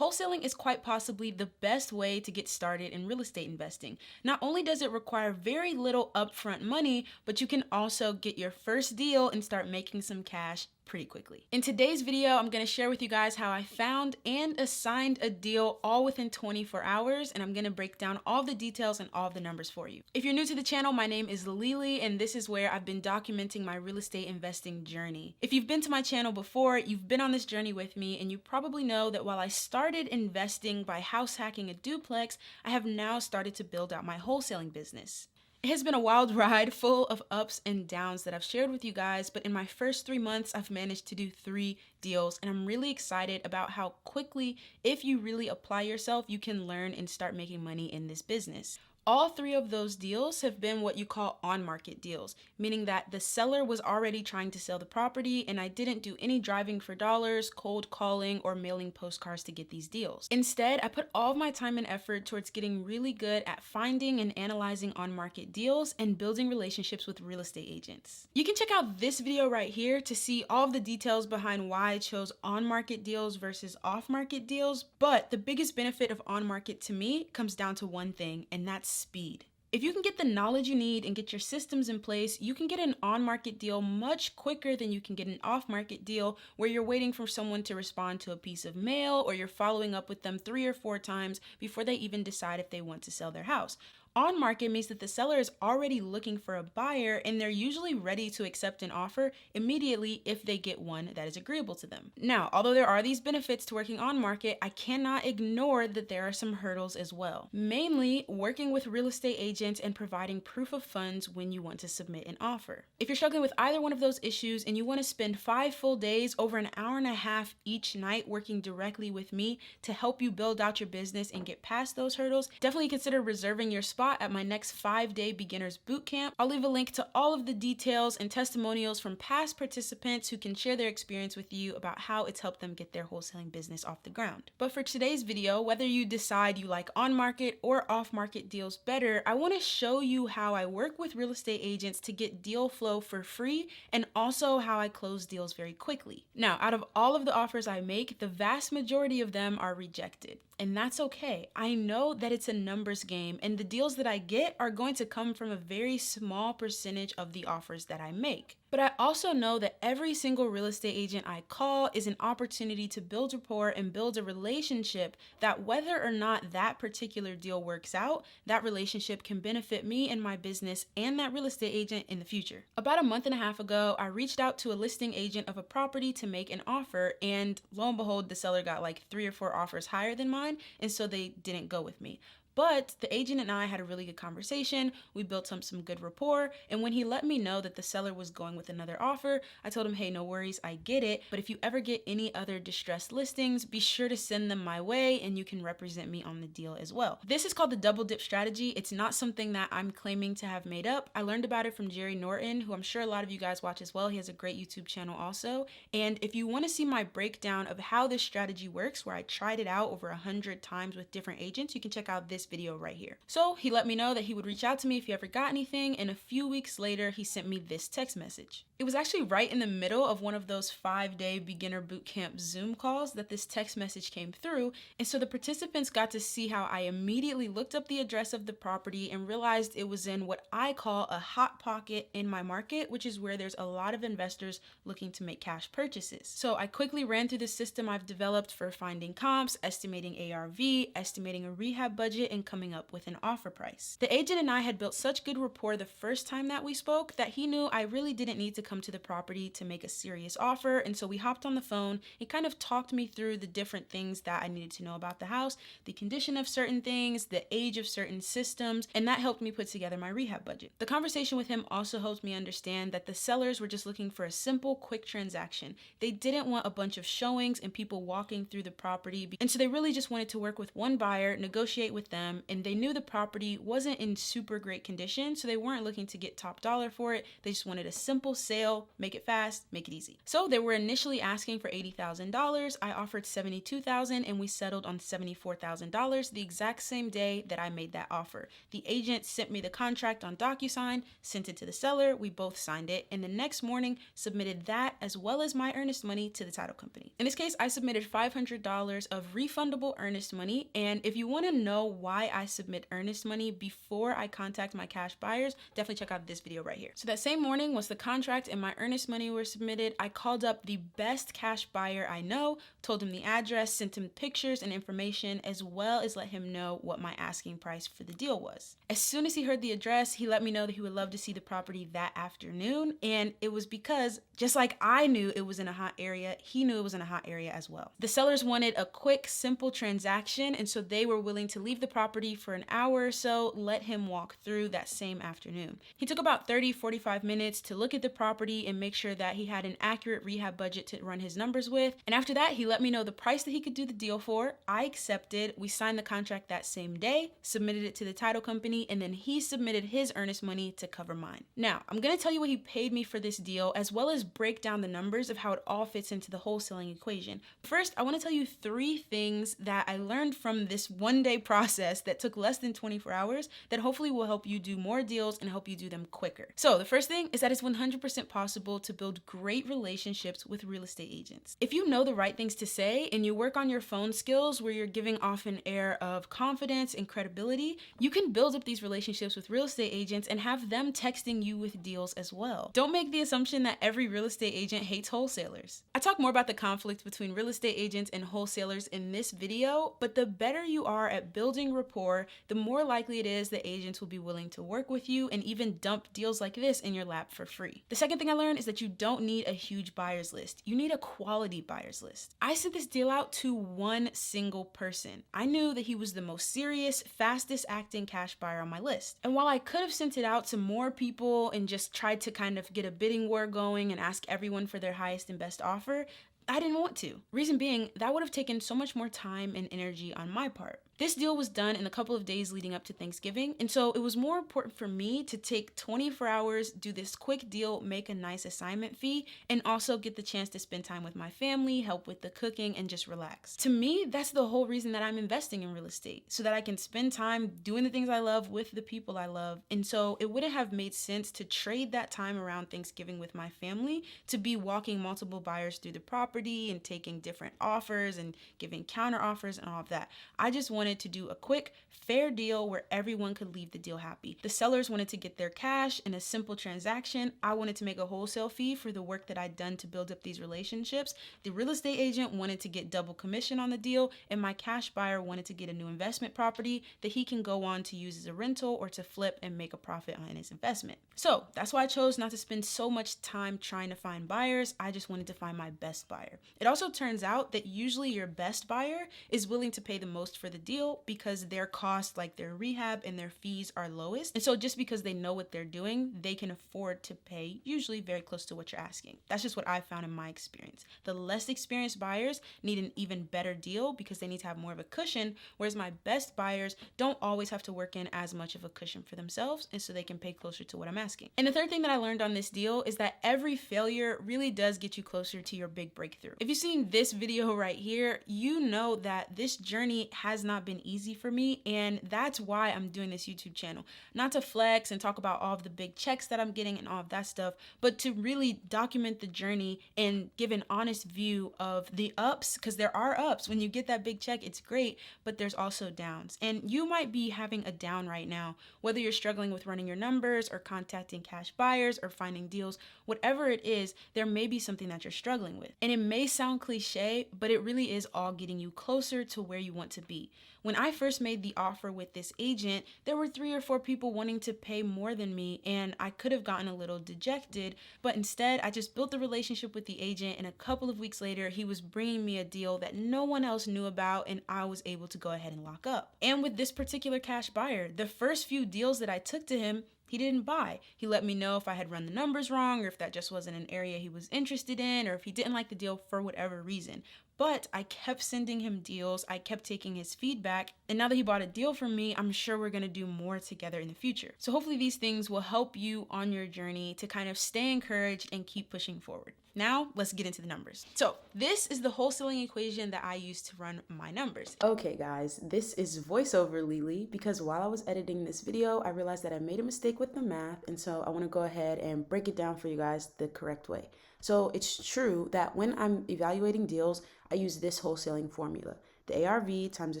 Wholesaling is quite possibly the best way to get started in real estate investing. Not only does it require very little upfront money, but you can also get your first deal and start making some cash pretty quickly. In today's video, I'm going to share with you guys how I found and assigned a deal all within 24 hours, and I'm going to break down all the details and all the numbers for you. If you're new to the channel, my name is Lili, and this is where I've been documenting my real estate investing journey. If you've been to my channel before, you've been on this journey with me, and you probably know that while I started investing by house hacking a duplex, I have now started to build out my wholesaling business. It has been a wild ride full of ups and downs that I've shared with you guys, but in my first 3 months, I've managed to do 3 deals, and I'm really excited about how quickly, if you really apply yourself, you can learn and start making money in this business. All 3 of those deals have been what you call on-market deals, meaning that the seller was already trying to sell the property and I didn't do any driving for dollars, cold calling, or mailing postcards to get these deals. Instead, I put all of my time and effort towards getting really good at finding and analyzing on-market deals and building relationships with real estate agents. You can check out this video right here to see all of the details behind why I chose on-market deals versus off-market deals, but the biggest benefit of on-market to me comes down to one thing, and that's speed. If you can get the knowledge you need and get your systems in place, you can get an on-market deal much quicker than you can get an off-market deal where you're waiting for someone to respond to a piece of mail or you're following up with them 3 or 4 times before they even decide if they want to sell their house. On market means that the seller is already looking for a buyer and they're usually ready to accept an offer immediately if they get one that is agreeable to them. Now, although there are these benefits to working on market, I cannot ignore that there are some hurdles as well. Mainly, working with real estate agents and providing proof of funds when you want to submit an offer. If you're struggling with either one of those issues and you want to spend 5 full days over an hour and a half each night working directly with me to help you build out your business and get past those hurdles, definitely consider reserving your spot at my next 5-day beginners bootcamp. I'll leave a link to all of the details and testimonials from past participants who can share their experience with you about how it's helped them get their wholesaling business off the ground. But for today's video, whether you decide you like on-market or off-market deals better, I want to show you how I work with real estate agents to get deal flow for free and also how I close deals very quickly. Now, out of all of the offers I make, the vast majority of them are rejected. And that's okay. I know that it's a numbers game and the deals that I get are going to come from a very small percentage of the offers that I make. But I also know that every single real estate agent I call is an opportunity to build rapport and build a relationship that whether or not that particular deal works out, that relationship can benefit me and my business and that real estate agent in the future. About a month and a half ago, I reached out to a listing agent of a property to make an offer, and lo and behold, the seller got like 3 or 4 offers higher than mine, and so they didn't go with me. But the agent and I had a really good conversation, we built some good rapport, and when he let me know that the seller was going with another offer, I told him, hey, no worries, I get it, but if you ever get any other distressed listings, be sure to send them my way and you can represent me on the deal as well. This is called the double dip strategy. It's not something that I'm claiming to have made up. I learned about it from Jerry Norton, who I'm sure a lot of you guys watch as well. He has a great YouTube channel also. And if you want to see my breakdown of how this strategy works, where I tried it out over 100 times with different agents, you can check out this video right here. So he let me know that he would reach out to me if he ever got anything, and a few weeks later he sent me this text message. It was actually right in the middle of one of those 5-day beginner bootcamp Zoom calls that this text message came through, and so the participants got to see how I immediately looked up the address of the property and realized it was in what I call a hot pocket in my market, which is where there's a lot of investors looking to make cash purchases. So I quickly ran through the system I've developed for finding comps, estimating ARV, estimating a rehab budget, and coming up with an offer price. The agent and I had built such good rapport the first time that we spoke that he knew I really didn't need to come to the property to make a serious offer, and so we hopped on the phone and kind of talked me through the different things that I needed to know about the house, the condition of certain things, the age of certain systems, and that helped me put together my rehab budget. The conversation with him also helped me understand that the sellers were just looking for a simple, quick transaction. They didn't want a bunch of showings and people walking through the property, and so they really just wanted to work with one buyer, negotiate with them, them, and they knew the property wasn't in super great condition, so they weren't looking to get top dollar for it. They just wanted a simple sale, make it fast, make it easy. So they were initially asking for $80,000. I offered $72,000, and we settled on $74,000 the exact same day that I made that offer. The agent sent me the contract on DocuSign, sent it to the seller, we both signed it, and the next morning submitted that as well as my earnest money to the title company. In this case, I submitted $500 of refundable earnest money, and if you want to know why I submit earnest money before I contact my cash buyers, definitely check out this video right here. So that same morning, once the contract and my earnest money were submitted, I called up the best cash buyer I know, told him the address, sent him pictures and information, as well as let him know what my asking price for the deal was. As soon as he heard the address, he let me know that he would love to see the property that afternoon, and it was because, just like I knew it was in a hot area, he knew it was in a hot area as well. The sellers wanted a quick, simple transaction, and so they were willing to leave the property for an hour or so, let him walk through that same afternoon. He took about 30-45 minutes to look at the property and make sure that he had an accurate rehab budget to run his numbers with, and after that, he let me know the price that he could do the deal for. I accepted, we signed the contract that same day, submitted it to the title company, and then he submitted his earnest money to cover mine. Now, I'm gonna tell you what he paid me for this deal, as well as break down the numbers of how it all fits into the wholesaling equation. First, I wanna tell you 3 things that I learned from this one-day process that took less than 24 hours that hopefully will help you do more deals and help you do them quicker. So the first thing is that it's 100% possible to build great relationships with real estate agents. If you know the right things to say and you work on your phone skills where you're giving off an air of confidence and credibility, you can build up these relationships with real estate agents and have them texting you with deals as well. Don't make the assumption that every real estate agent hates wholesalers. I talk more about the conflict between real estate agents and wholesalers in this video, but the better you are at building rapport, the more likely it is that agents will be willing to work with you and even dump deals like this in your lap for free. The second thing I learned is that you don't need a huge buyer's list. You need a quality buyer's list. I sent this deal out to one single person. I knew that he was the most serious, fastest acting cash buyer on my list. And while I could have sent it out to more people and just tried to kind of get a bidding war going and ask everyone for their highest and best offer, I didn't want to. Reason being, that would have taken so much more time and energy on my part. This deal was done in a couple of days leading up to Thanksgiving, and so it was more important for me to take 24 hours, do this quick deal, make a nice assignment fee, and also get the chance to spend time with my family, help with the cooking, and just relax. To me, that's the whole reason that I'm investing in real estate, so that I can spend time doing the things I love with the people I love. And so it wouldn't have made sense to trade that time around Thanksgiving with my family to be walking multiple buyers through the property and taking different offers and giving counter offers and all of that. I just wanted to do a quick, fair deal where everyone could leave the deal happy. The sellers wanted to get their cash in a simple transaction. I wanted to make a wholesale fee for the work that I'd done to build up these relationships. The real estate agent wanted to get double commission on the deal, and my cash buyer wanted to get a new investment property that he can go on to use as a rental or to flip and make a profit on his investment. So that's why I chose not to spend so much time trying to find buyers. I just wanted to find my best buyer. It also turns out that usually your best buyer is willing to pay the most for the deal because their costs, like their rehab and their fees, are lowest. And so just because they know what they're doing, they can afford to pay usually very close to what you're asking. That's just what I found in my experience. The less experienced buyers need an even better deal because they need to have more of a cushion, whereas my best buyers don't always have to work in as much of a cushion for themselves, and so they can pay closer to what I'm asking. And the third thing that I learned on this deal is that every failure really does get you closer to your big breakthrough. If you've seen this video right here, you know that this journey has not been easy for me, and that's why I'm doing this YouTube channel. Not to flex and talk about all of the big checks that I'm getting and all of that stuff, but to really document the journey and give an honest view of the ups, because there are ups. When you get that big check, it's great, but there's also downs. And you might be having a down right now, whether you're struggling with running your numbers or contacting cash buyers or finding deals, whatever it is, there may be something that you're struggling with. And it may sound cliche, but it really is all getting you closer to where you want to be. When I first made the offer with this agent, there were 3 or 4 people wanting to pay more than me, and I could have gotten a little dejected, but instead I just built the relationship with the agent, and a couple of weeks later, he was bringing me a deal that no one else knew about, and I was able to go ahead and lock up. And with this particular cash buyer, the first few deals that I took to him, he didn't buy. He let me know if I had run the numbers wrong, or if that just wasn't an area he was interested in, or if he didn't like the deal for whatever reason. But I kept sending him deals, I kept taking his feedback, and now that he bought a deal from me, I'm sure we're gonna do more together in the future. So hopefully these things will help you on your journey to kind of stay encouraged and keep pushing forward. Now, let's get into the numbers. So this is the wholesaling equation that I use to run my numbers. Okay guys, this is voiceover Lili, because while I was editing this video, I realized that I made a mistake with the math, and so I want to go ahead and break it down for you guys the correct way. So it's true that when I'm evaluating deals, I use this wholesaling formula. The ARV times a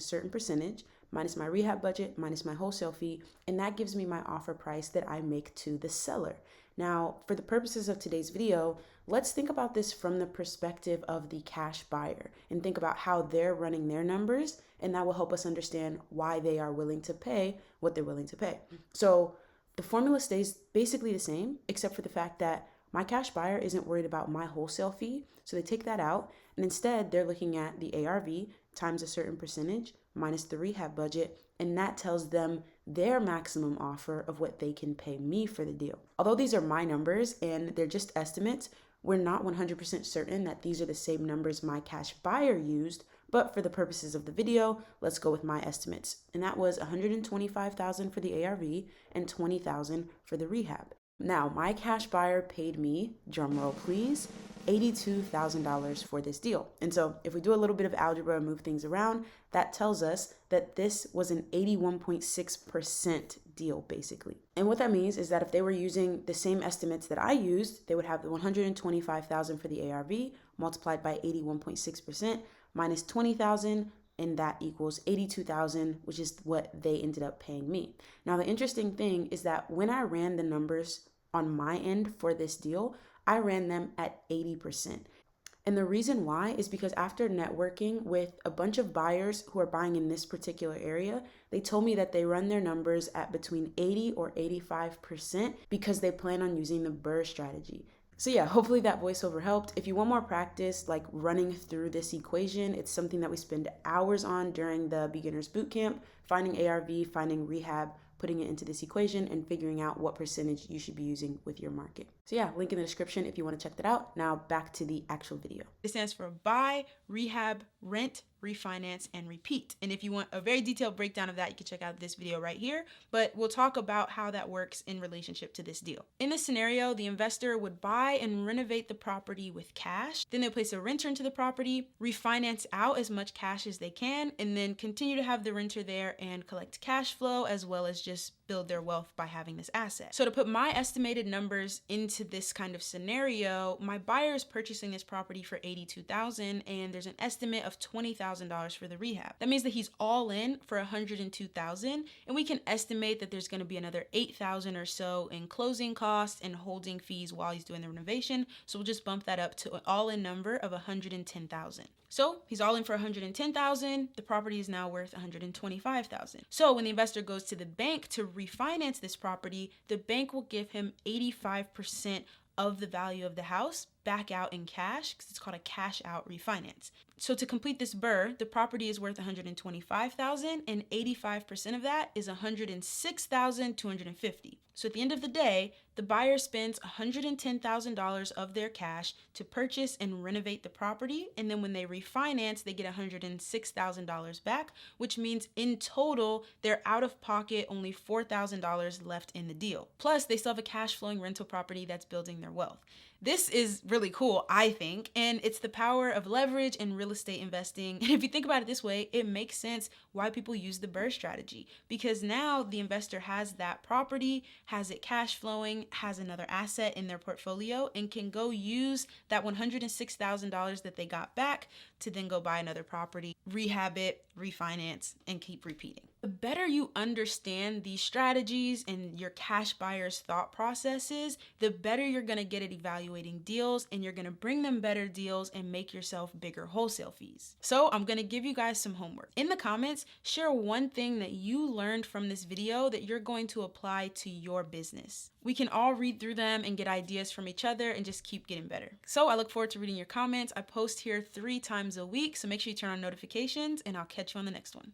certain percentage minus my rehab budget minus my wholesale fee, and that gives me my offer price that I make to the seller. Now, for the purposes of today's video, let's think about this from the perspective of the cash buyer and think about how they're running their numbers, and that will help us understand why they are willing to pay what they're willing to pay. So the formula stays basically the same, except for the fact that my cash buyer isn't worried about my wholesale fee, so they take that out, and instead they're looking at the ARV times a certain percentage minus the rehab budget, and that tells them their maximum offer of what they can pay me for the deal. Although these are my numbers and they're just estimates, we're not 100% certain that these are the same numbers my cash buyer used, but for the purposes of the video, let's go with my estimates. And that was $125,000 for the ARV and $20,000 for the rehab. Now, my cash buyer paid me, drumroll please, $82,000 for this deal. And so if we do a little bit of algebra and move things around, that tells us that this was an 81.6% deal basically. And what that means is that if they were using the same estimates that I used, they would have the $125,000 for the ARV multiplied by 81.6% minus $20,000, and that equals $82,000, which is what they ended up paying me. Now, the interesting thing is that when I ran the numbers on my end for this deal, I ran them at 80%. And the reason why is because after networking with a bunch of buyers who are buying in this particular area, they told me that they run their numbers at between 80 or 85% because they plan on using the BRRRR strategy. So yeah, hopefully that voiceover helped. If you want more practice, like running through this equation, it's something that we spend hours on during the beginner's bootcamp, finding ARV, finding rehab, putting it into this equation, and figuring out what percentage you should be using with your market. So yeah, link in the description if you want to check that out. Now back to the actual video. It stands for buy, rehab, rent, refinance, and repeat. And if you want a very detailed breakdown of that, you can check out this video right here, but we'll talk about how that works in relationship to this deal. In this scenario, the investor would buy and renovate the property with cash. Then they place a renter into the property, refinance out as much cash as they can, and then continue to have the renter there and collect cash flow as well as just build their wealth by having this asset. So to put my estimated numbers into this kind of scenario, my buyer is purchasing this property for $82,000 and there's an estimate of $20,000 for the rehab. That means that he's all in for $102,000, and we can estimate that there's going to be another $8,000 or so in closing costs and holding fees while he's doing the renovation. So we'll just bump that up to an all-in number of $110,000. So he's all in for $110,000. The property is now worth $125,000. So when the investor goes to the bank to refinance this property, the bank will give him 85% of the value of the house back out in cash, because it's called a cash out refinance. So to complete this BRRRR, the property is worth $125,000 and 85% of that is $106,250. So at the end of the day, the buyer spends $110,000 of their cash to purchase and renovate the property, and then when they refinance, they get $106,000 back, which means in total, they're out of pocket only $4,000 left in the deal. Plus, they still have a cash flowing rental property that's building their wealth. This is really cool, I think, and it's the power of leverage in real estate investing. And if you think about it this way, it makes sense why people use the BRRRR strategy, because now the investor has that property, has it cash flowing, has another asset in their portfolio, and can go use that $106,000 that they got back to then go buy another property, rehab it, refinance, and keep repeating. The better you understand these strategies and your cash buyer's thought processes, the better you're going to get at evaluating deals, and you're going to bring them better deals and make yourself bigger wholesale fees. So I'm going to give you guys some homework. In the comments, share one thing that you learned from this video that you're going to apply to your business. We can all read through them and get ideas from each other and just keep getting better. So I look forward to reading your comments. I post here 3 times a week, so make sure you turn on notifications, and I'll catch you on the next one.